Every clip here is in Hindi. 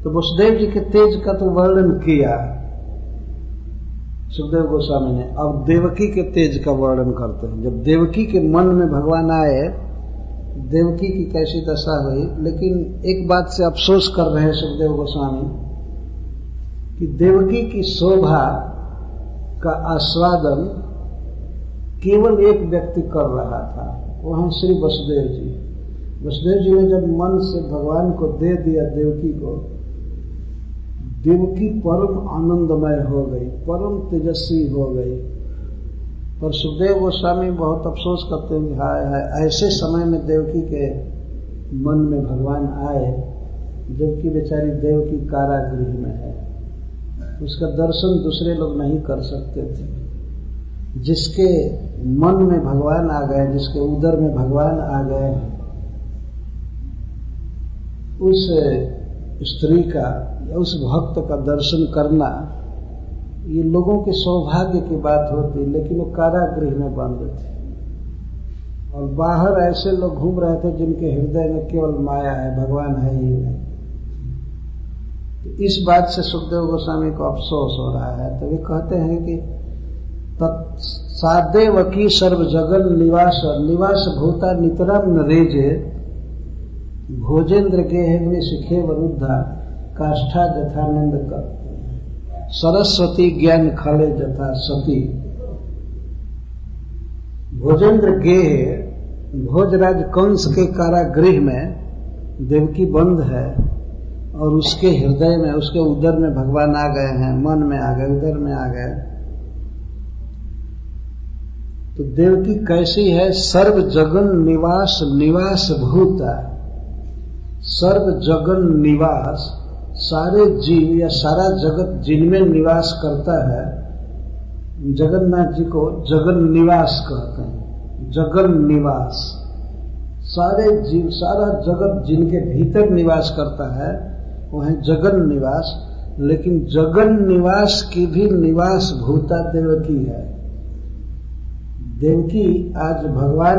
तो वसुदेव जी के तेज का तो वर्णन किया सुखदेव गोस्वामी ने। अब देवकी के तेज का वर्णन करते हैं। जब देवकी के मन में भगवान आए, देवकी की कैसी दशा हुई। लेकिन एक बात से अफसोस कर रहे हैं सुखदेव गोस्वामी कि देवकी की शोभा का आस्वादन केवल एक व्यक्ति कर रहा था, वो है श्री वसुदेव जी। वसुदेव जी ने जब मन से भगवान को दे दिया देवकी को, देवकी परम आनंदमय हो गई, परम तेजस्वी हो गई। पर सुखदेव गोस्वामी बहुत अफसोस करते हैं कि हाय हाय, ऐसे समय में देवकी के मन में भगवान आए जबकि बेचारी देवकी कारागृह में है। उसका दर्शन दूसरे लोग नहीं कर सकते थे। जिसके मन में भगवान आ गए, जिसके उदर में भगवान आ गए, उस स्त्री का या उस भक्त का दर्शन करना ये लोगों के सौभाग्य की बात होती। लेकिन वो कारागृह में बंद थे और बाहर ऐसे लोग घूम रहे थे जिनके हृदय में केवल माया है, भगवान है ही नहीं। तो इस बात से सुखदेव गोस्वामी को अफसोस हो रहा है। तो वे कहते हैं कि सादेवकी सर्व जगन निवास भूता नितरम नरेजे भोजेन्द्र गेहग्नि शिखे वरुद्धा काष्ठा जथानंद कर सरस्वती ज्ञान खले जथा सती। भोजेन्द्र गेह भोजराज कंस के कारागृह में देवकी बंद है और उसके हृदय में, उसके उदर में भगवान आ गए हैं, मन में आ गए, उदर में आ गए। तो देवकी कैसी है? सर्व जगन निवास भूता। सर्व जगन निवास, सारे जीव या सारा जगत जिनमें निवास करता है। जगन्नाथ जी को जगन निवास कहते हैं। जगन निवास, सारे जीव, सारा जगत जिनके भीतर निवास करता है वो है जगन निवास। लेकिन जगन निवास की भी निवास भूता देवकी है। देवकी आज भगवान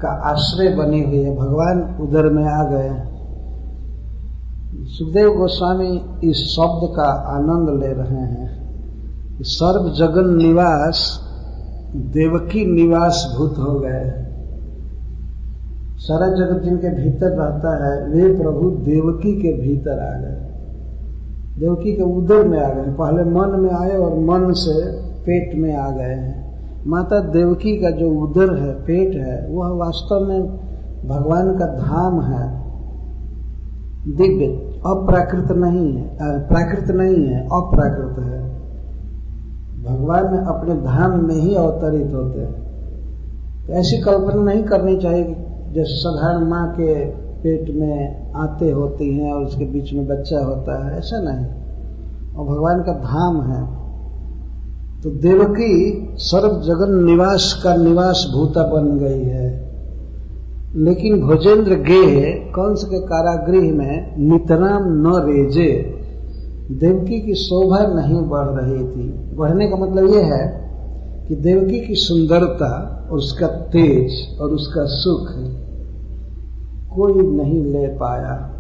का आश्रय बनी हुई है, भगवान उदर में आ गए हैं। सुखदेव गोस्वामी इस शब्द का आनंद ले रहे हैं। सर्व जगन निवास देवकी निवास भूत हो गए। सारा जगत जिनके भीतर रहता है वे प्रभु देवकी के भीतर आ गए, देवकी के उदर में आ गए। पहले मन में आए और मन से पेट में आ गए हैं। माता देवकी का जो उदर है, पेट है, वह वास्तव में भगवान का धाम है, दिव्य, अप्राकृत नहीं है, प्राकृत नहीं है, अप्राकृत है। भगवान अपने धाम में ही अवतरित होते हैं। तो ऐसी कल्पना नहीं करनी चाहिए कि जैसे साधारण माँ के पेट में आते होती हैं और उसके बीच में बच्चा होता है, ऐसा नहीं। और भगवान का धाम है। तो देवकी सर्व जगन निवास का निवास भूता बन गई है। लेकिन भोजेन्द्र गेह कंस के कारागृह में नितराम न रेजे, देवकी की शोभा नहीं बढ़ रही थी। बढ़ने का मतलब यह है कि देवकी की सुंदरता और उसका तेज और उसका सुख कोई नहीं ले पाया।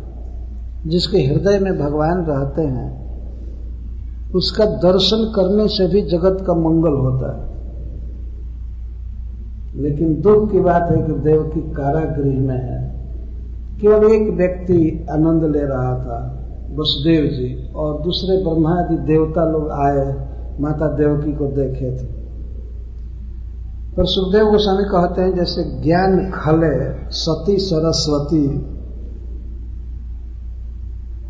जिसके हृदय में भगवान रहते हैं उसका दर्शन करने से भी जगत का मंगल होता है। लेकिन दुख की बात है कि देवकी कारागृह में है। केवल एक व्यक्ति आनंद ले रहा था, वसुदेव जी, और दूसरे ब्रह्मा आदि देवता लोग आए माता देवकी को देखे थे। पर सुखदेव गोस्वामी कहते हैं जैसे ज्ञान खले सती सरस्वती।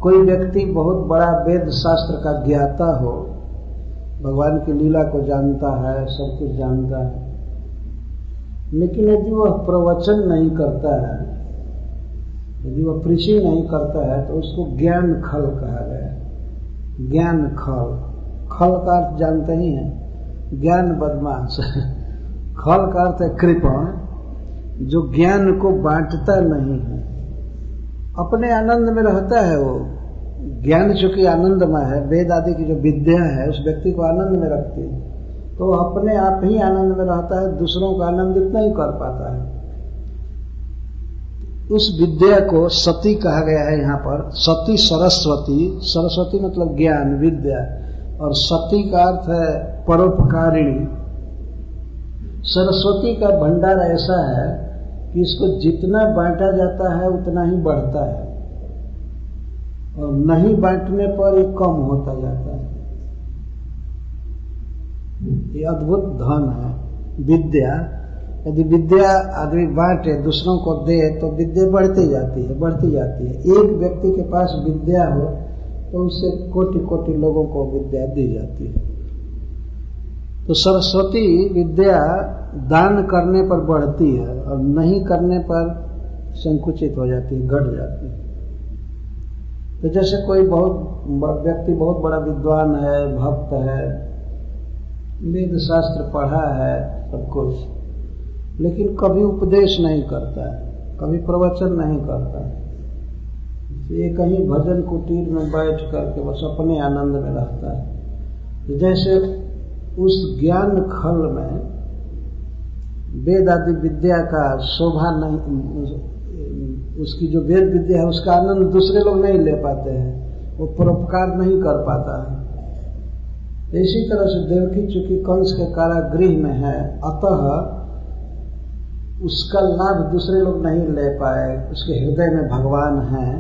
कोई व्यक्ति बहुत बड़ा वेद शास्त्र का ज्ञाता हो, भगवान की लीला को जानता है, सब कुछ जानता है, लेकिन यदि वह प्रवचन नहीं करता है, यदि वह प्रीचिंग नहीं करता है तो उसको ज्ञान खल कहा गया। ज्ञान खल, खल का अर्थ जानते ही हैं, ज्ञान बदमाश। खल का अर्थ है कृपण, जो ज्ञान को बांटता नहीं है, अपने आनंद में रहता है। वो ज्ञान चूंकि आनंदमय है, वेद आदि की जो विद्या है उस व्यक्ति को आनंद में रखती है, तो अपने आप ही आनंद में रहता है, दूसरों का आनंदित नहीं कर पाता है। उस विद्या को सती कहा गया है यहाँ पर। सती सरस्वती, सरस्वती मतलब ज्ञान विद्या, और सती का अर्थ है परोपकारिणी। सरस्वती का भंडार ऐसा है कि इसको जितना बांटा जाता है उतना ही बढ़ता है, और नहीं बांटने पर ये कम होता जाता है। ये अद्भुत धन है विद्या। यदि विद्या आदमी बांटे, दूसरों को दे, तो विद्या बढ़ती जाती है, बढ़ती जाती है। एक व्यक्ति के पास विद्या हो तो उससे कोटि कोटि लोगों को विद्या दी जाती है। तो सरस्वती विद्या दान करने पर बढ़ती है और नहीं करने पर संकुचित हो जाती है, घट जाती है। तो जैसे कोई व्यक्ति बहुत बड़ा विद्वान है, भक्त है, वेद शास्त्र पढ़ा है, सब कुछ, लेकिन कभी उपदेश नहीं करता है, कभी प्रवचन नहीं करता है। ये कहीं भजन कुटीर में बैठ करके बस अपने आनंद में रहता है। जैसे उस ज्ञान खल में वेद आदि विद्या का शोभा नहीं, उसकी जो वेद विद्या है उसका आनंद दूसरे लोग नहीं ले पाते हैं, वो परोपकार नहीं कर पाता है। इसी तरह से देवकी चूंकि कंस के कारागृह में है, अतः उसका लाभ दूसरे लोग नहीं ले पाए। उसके हृदय में भगवान हैं,